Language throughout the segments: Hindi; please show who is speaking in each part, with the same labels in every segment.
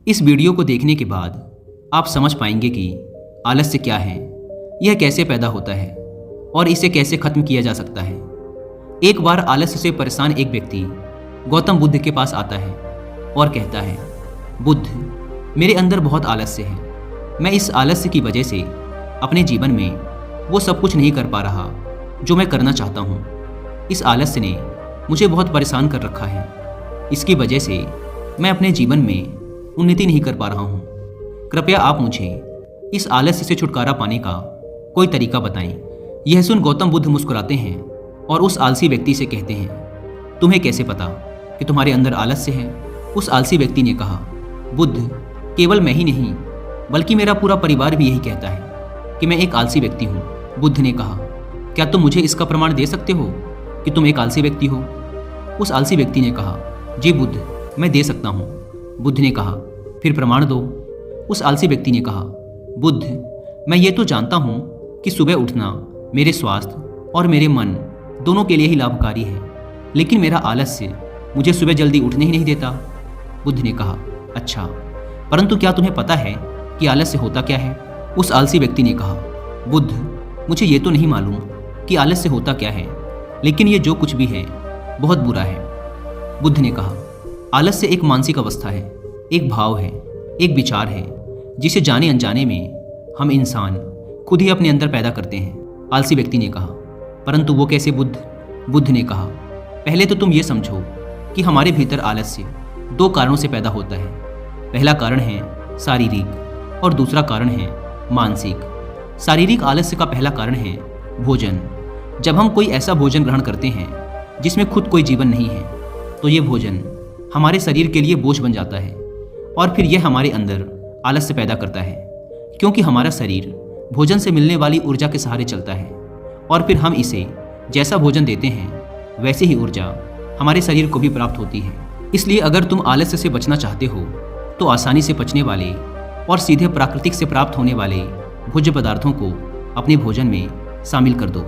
Speaker 1: इस वीडियो को देखने के बाद आप समझ पाएंगे कि आलस्य क्या है, यह कैसे पैदा होता है और इसे कैसे खत्म किया जा सकता है। एक बार आलस्य से परेशान एक व्यक्ति गौतम बुद्ध के पास आता है और कहता है, बुद्ध, मेरे अंदर बहुत आलस्य है। मैं इस आलस्य की वजह से अपने जीवन में वो सब कुछ नहीं कर पा रहा जो मैं करना चाहता हूँ। इस आलस्य ने मुझे बहुत परेशान कर रखा है। इसकी वजह से मैं अपने जीवन में उन्नति नहीं कर पा रहा हूँ। कृपया आप मुझे इस आलस्य से छुटकारा पाने का कोई तरीका बताएं। यह सुन गौतम बुद्ध मुस्कुराते हैं और उस आलसी व्यक्ति से कहते हैं, तुम्हें कैसे पता कि तुम्हारे अंदर आलस्य है? उस आलसी व्यक्ति ने कहा, बुद्ध, केवल मैं ही नहीं बल्कि मेरा पूरा परिवार भी यही कहता है कि मैं एक आलसी व्यक्ति हूँ। बुद्ध ने कहा, क्या तुम मुझे इसका प्रमाण दे सकते हो कि तुम एक आलसी व्यक्ति हो? उस आलसी व्यक्ति ने कहा, जी बुद्ध, मैं दे सकता हूँ। बुद्ध ने कहा, फिर प्रमाण दो। उस आलसी व्यक्ति ने कहा, बुद्ध, मैं ये तो जानता हूँ कि सुबह उठना मेरे स्वास्थ्य और मेरे मन दोनों के लिए ही लाभकारी है, लेकिन मेरा आलस्य मुझे सुबह जल्दी उठने ही नहीं देता। बुद्ध ने कहा, अच्छा, परंतु क्या तुम्हें पता है कि आलस्य होता क्या है? उस आलसी व्यक्ति ने कहा, बुद्ध, मुझे ये तो नहीं मालूम कि आलस्य होता क्या है, लेकिन ये जो कुछ भी है बहुत बुरा है। बुद्ध ने कहा, आलस्य एक मानसिक अवस्था है, एक भाव है, एक विचार है जिसे जाने अनजाने में हम इंसान खुद ही अपने अंदर पैदा करते हैं। आलसी व्यक्ति ने कहा, परंतु वो कैसे बुद्ध? बुद्ध ने कहा, पहले तो तुम ये समझो कि हमारे भीतर आलस्य दो कारणों से पैदा होता है। पहला कारण है शारीरिक और दूसरा कारण है मानसिक। शारीरिक आलस्य का पहला कारण है भोजन। जब हम कोई ऐसा भोजन ग्रहण करते हैं जिसमें खुद कोई जीवन नहीं है, तो ये भोजन हमारे शरीर के लिए बोझ बन जाता है और फिर यह हमारे अंदर आलस्य पैदा करता है, क्योंकि हमारा शरीर भोजन से मिलने वाली ऊर्जा के सहारे चलता है और फिर हम इसे जैसा भोजन देते हैं वैसे ही ऊर्जा हमारे शरीर को भी प्राप्त होती है। इसलिए अगर तुम आलस्य से बचना चाहते हो तो आसानी से पचने वाले और सीधे प्राकृतिक से प्राप्त होने वाले भोज्य पदार्थों को अपने भोजन में शामिल कर दो।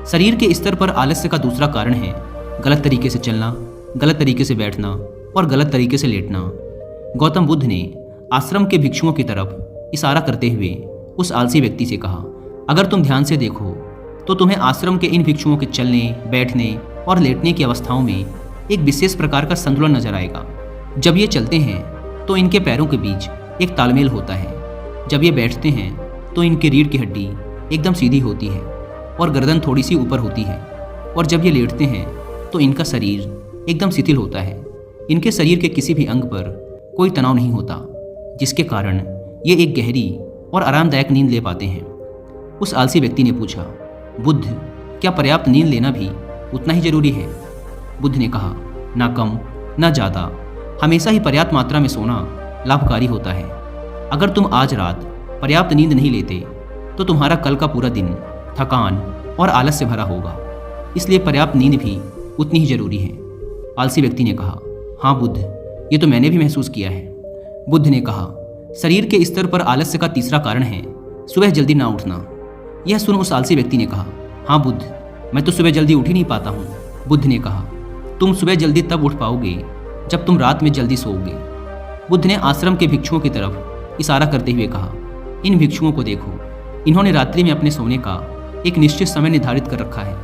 Speaker 1: शरीर के स्तर पर आलस्य का दूसरा कारण है गलत तरीके से चलना, गलत तरीके से बैठना और गलत तरीके से लेटना। गौतम बुद्ध ने आश्रम के भिक्षुओं की तरफ इशारा करते हुए उस आलसी व्यक्ति से कहा, अगर तुम ध्यान से देखो तो तुम्हें आश्रम के इन भिक्षुओं के चलने, बैठने और लेटने की अवस्थाओं में एक विशेष प्रकार का संतुलन नजर आएगा। जब ये चलते हैं तो इनके पैरों के बीच एक तालमेल होता है। जब ये बैठते हैं तो इनकी रीढ़ की हड्डी एकदम सीधी होती है और गर्दन थोड़ी सी ऊपर होती है, और जब ये लेटते हैं तो इनका शरीर एकदम शिथिल होता है। इनके शरीर के किसी भी अंग पर कोई तनाव नहीं होता, जिसके कारण ये एक गहरी और आरामदायक नींद ले पाते हैं। उस आलसी व्यक्ति ने पूछा, बुद्ध, क्या पर्याप्त नींद लेना भी उतना ही जरूरी है? बुद्ध ने कहा, ना कम ना ज़्यादा, हमेशा ही पर्याप्त मात्रा में सोना लाभकारी होता है। अगर तुम आज रात पर्याप्त नींद नहीं लेते तो तुम्हारा कल का पूरा दिन थकान और आलस से भरा होगा, इसलिए पर्याप्त नींद भी उतनी ही जरूरी है। आलसी व्यक्ति ने कहा, हाँ बुद्ध, ये तो मैंने भी महसूस किया है। बुद्ध ने कहा, शरीर के स्तर पर आलस्य का तीसरा कारण है सुबह जल्दी ना उठना। यह सुन उस आलसी व्यक्ति ने कहा, हाँ बुद्ध, मैं तो सुबह जल्दी उठ ही नहीं पाता हूँ। बुद्ध ने कहा, तुम सुबह जल्दी तब उठ पाओगे जब तुम रात में जल्दी सोओगे। बुद्ध ने आश्रम के भिक्षुओं की तरफ इशारा करते हुए कहा, इन भिक्षुओं को देखो, इन्होंने रात्रि में अपने सोने का एक निश्चित समय निर्धारित कर रखा है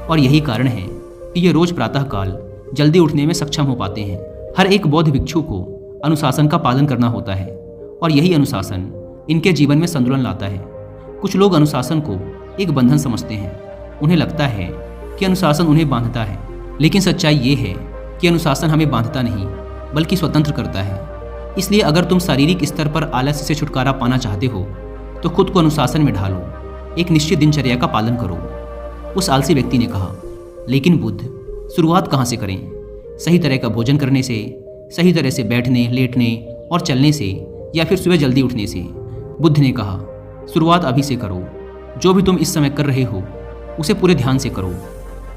Speaker 1: और यही कारण है कि ये रोज प्रातःकाल जल्दी उठने में सक्षम हो पाते हैं। हर एक बौद्ध भिक्षु को अनुशासन का पालन करना होता है और यही अनुशासन इनके जीवन में संतुलन लाता है। कुछ लोग अनुशासन को एक बंधन समझते हैं। उन्हें लगता है कि अनुशासन उन्हें बांधता है, लेकिन सच्चाई ये है कि अनुशासन हमें बांधता नहीं बल्कि स्वतंत्र करता है। इसलिए अगर तुम शारीरिक स्तर पर आलस्य से छुटकारा पाना चाहते हो तो खुद को अनुशासन में ढालो, एक निश्चित दिनचर्या का पालन करो। उस आलसी व्यक्ति ने कहा, लेकिन बुद्ध, शुरुआत कहाँ से करें? सही तरह का भोजन करने से, सही तरह से बैठने, लेटने और चलने से, या फिर सुबह जल्दी उठने से? बुद्ध ने कहा, शुरुआत अभी से करो। जो भी तुम इस समय कर रहे हो उसे पूरे ध्यान से करो।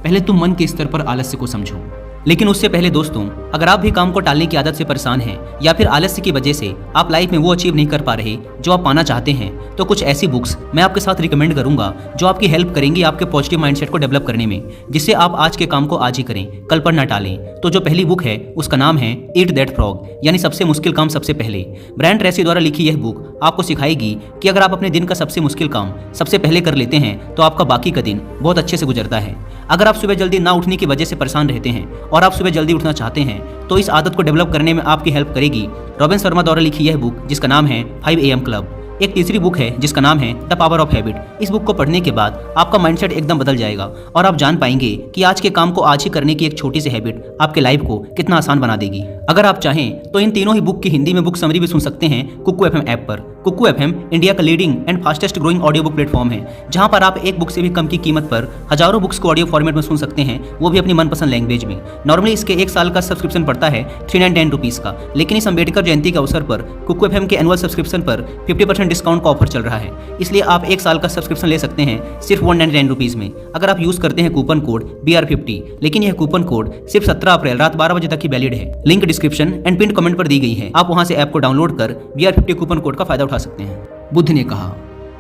Speaker 1: पहले तुम मन के स्तर पर आलस्य को समझो। लेकिन उससे पहले दोस्तों, अगर आप भी काम को टालने की आदत से परेशान हैं या फिर आलस्य की वजह से आप लाइफ में वो अचीव नहीं कर पा रहे जो आप पाना चाहते हैं तो कुछ ऐसी बुक्स मैं आपके साथ रिकमेंड करूंगा जो आपकी हेल्प करेंगी आपके पॉजिटिव माइंडसेट को डेवलप करने में, जिससे आप आज के काम को आज ही करें, कल पर ना टालें। तो जो पहली बुक है उसका नाम है ईट दैट फ्रॉग, यानी सबसे मुश्किल काम सबसे पहले। ब्रायन ट्रेसी द्वारा लिखी यह बुक आपको सिखाएगी कि अगर आप अपने दिन का सबसे मुश्किल काम सबसे पहले कर लेते हैं तो आपका बाकी का दिन बहुत अच्छे से गुजरता है। अगर आप सुबह जल्दी ना उठने की वजह से परेशान रहते हैं और आप सुबह जल्दी उठना चाहते हैं तो इस आदत को डेवलप करने में आपकी हेल्प करेगी रॉबिन शर्मा द्वारा लिखी यह बुक जिसका नाम है 5 AM क्लब। एक तीसरी बुक है जिसका नाम है द पावर ऑफ हैबिट। इस बुक को पढ़ने के बाद आपका माइंडसेट एकदम बदल जाएगा और आप जान पाएंगे कि आज के काम को आज ही करने की एक छोटी सी हैबिट आपके लाइफ को कितना आसान बना देगी। अगर आप चाहें तो इन तीनों ही बुक की हिंदी में बुक समरी भी सुन सकते हैं कुकू FM ऐप पर। कुकू FM इंडिया का leading and fastest growing audio book platform है, जहां पर आप एक बुक से भी कम की कीमत पर हजारों बुक्स को ऑडियो फॉर्मेट में सुन सकते हैं, वो भी अपनी मनपसंद लैंग्वेज में। नॉर्मली इसके 1 साल का सब्सक्रिप्शन पड़ता है 310 रुपीज़ का, लेकिन इस अम्बेडकर जयंती के अवसर पर कुकू FM के एनुअल सब्सक्रिप्शन पर 50% डिस्काउंट का ऑफर चल रहा है, इसलिए आप 1 साल का सब्सक्रिप्शन ले सकते हैं सिर्फ 199 रुपीज़ में, अगर आप यूज़ करते हैं कूपन कोड BR50। लेकिन यह कूपन कोड सिर्फ 17 अप्रैल रात 12 बजे तक ही वैलिड है। Link description and pin comment पर दी गई है, आप वहां से ऐप को डाउनलोड कर BR50 कूपन कोड का फायदा उठा सकते हैं। बुद्ध ने कहा,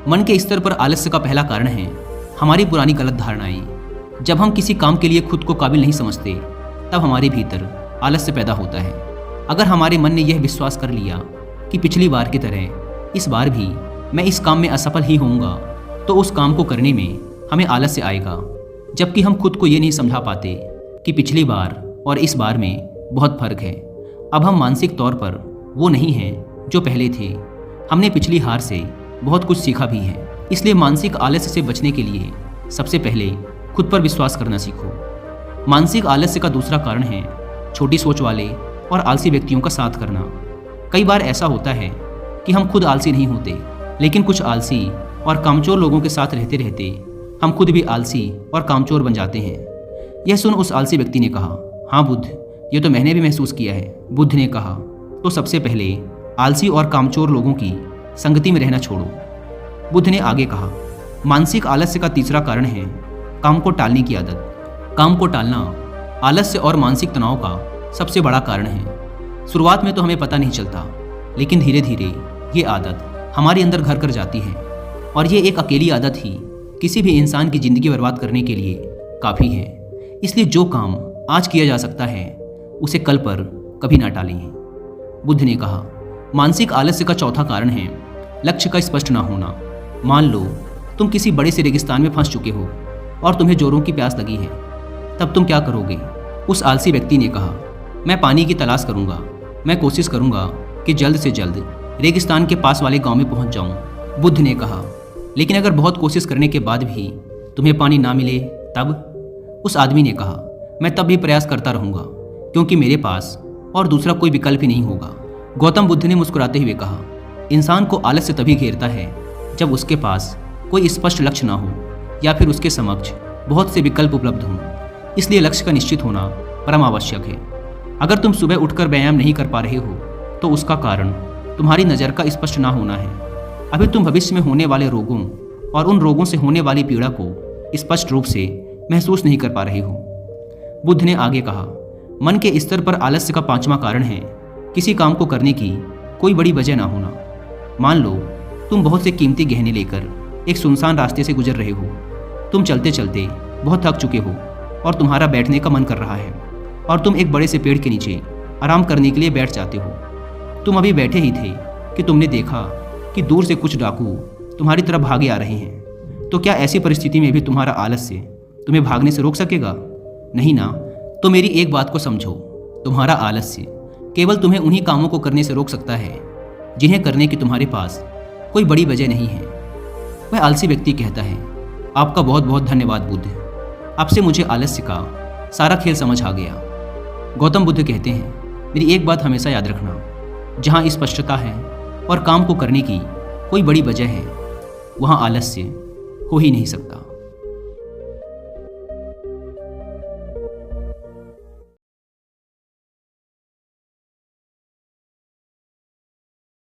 Speaker 1: मन के स्तर पर आलस्य का पहला कारण है हमारी पुरानी गलत धारणाएं। जब हम किसी काम के लिए खुद को काबिल नहीं समझते तब हमारे भीतर आलस्य पैदा होता है। अगर हमारे मन ने यह विश्वास कर लिया कि पिछली बार की तरह इस बार भी मैं इस काम में असफल ही होऊंगा, तो उस काम को करने में हमें आलस्य आएगा। जबकि हम खुद को ये नहीं समझा पाते कि पिछली बार और इस बार में बहुत फर्क है। अब हम मानसिक तौर पर वो नहीं हैं जो पहले थे। हमने पिछली हार से बहुत कुछ सीखा भी है। इसलिए मानसिक आलस्य से बचने के लिए सबसे पहले खुद पर विश्वास करना सीखो। मानसिक आलस्य का दूसरा कारण है छोटी सोच वाले और आलसी व्यक्तियों का साथ करना। कई बार ऐसा होता है कि हम खुद आलसी नहीं होते, लेकिन कुछ आलसी और कामचोर लोगों के साथ रहते रहते हम खुद भी आलसी और कामचोर बन जाते हैं। यह सुन उस आलसी व्यक्ति ने कहा, हाँ बुद्ध, ये तो मैंने भी महसूस किया है। बुद्ध ने कहा, तो सबसे पहले आलसी और कामचोर लोगों की संगति में रहना छोड़ो। बुद्ध ने आगे कहा, मानसिक आलस्य का तीसरा कारण है काम को टालने की आदत। काम को टालना आलस्य और मानसिक तनाव का सबसे बड़ा कारण है। शुरुआत में तो हमें पता नहीं चलता, लेकिन धीरे धीरे ये आदत हमारे अंदर घर कर जाती है और ये एक अकेली आदत ही किसी भी इंसान की ज़िंदगी बर्बाद करने के लिए काफ़ी है। इसलिए जो काम आज किया जा सकता है उसे कल पर कभी ना टालें। बुद्ध ने कहा, मानसिक आलस्य का चौथा कारण है लक्ष्य का स्पष्ट ना होना। मान लो तुम किसी बड़े से रेगिस्तान में फंस चुके हो और तुम्हें जोरों की प्यास लगी है, तब तुम क्या करोगे? उस आलसी व्यक्ति ने कहा, मैं पानी की तलाश करूंगा। मैं कोशिश करूंगा कि जल्द से जल्द रेगिस्तान के पास वाले गांव में पहुंच जाऊं। बुद्ध ने कहा, लेकिन अगर बहुत कोशिश करने के बाद भी तुम्हें पानी ना मिले तब? उस आदमी ने कहा, मैं तब भी प्रयास करता रहूंगा, क्योंकि मेरे पास और दूसरा कोई विकल्प ही नहीं होगा। गौतम बुद्ध ने मुस्कुराते हुए कहा, इंसान को आलस्य तभी घेरता है जब उसके पास कोई स्पष्ट लक्ष्य ना हो या फिर उसके समक्ष बहुत से विकल्प उपलब्ध हों। इसलिए लक्ष्य का निश्चित होना परम आवश्यक है। अगर तुम सुबह उठकर व्यायाम नहीं कर पा रहे हो तो उसका कारण तुम्हारी नज़र का स्पष्ट ना होना है। अभी तुम भविष्य में होने वाले रोगों और उन रोगों से होने वाली पीड़ा को स्पष्ट रूप से महसूस नहीं कर पा रहे हो। बुद्ध ने आगे कहा, मन के स्तर पर आलस्य का पांचवा कारण है किसी काम को करने की कोई बड़ी वजह ना होना। मान लो तुम बहुत से कीमती गहने लेकर एक सुनसान रास्ते से गुजर रहे हो। तुम चलते चलते बहुत थक चुके हो और तुम्हारा बैठने का मन कर रहा है और तुम एक बड़े से पेड़ के नीचे आराम करने के लिए बैठ जाते हो। तुम अभी बैठे ही थे कि तुमने देखा कि दूर से कुछ डाकू तुम्हारी तरफ भागे आ रहे हैं। तो क्या ऐसी परिस्थिति में भी तुम्हारा आलस्य तुम्हें भागने से रोक सकेगा? नहीं ना। तो मेरी एक बात को समझो, तुम्हारा आलस्य केवल तुम्हें उन्हीं कामों को करने से रोक सकता है जिन्हें करने की तुम्हारे पास कोई बड़ी वजह नहीं है। वह आलसी व्यक्ति कहता है, आपका बहुत बहुत धन्यवाद बुद्ध, आपसे मुझे आलस्य का सारा खेल समझ आ गया। गौतम बुद्ध कहते हैं, मेरी एक बात हमेशा याद रखना, जहाँ स्पष्टता है और काम को करने की कोई बड़ी वजह है, वहाँ आलस्य हो ही नहीं सकता।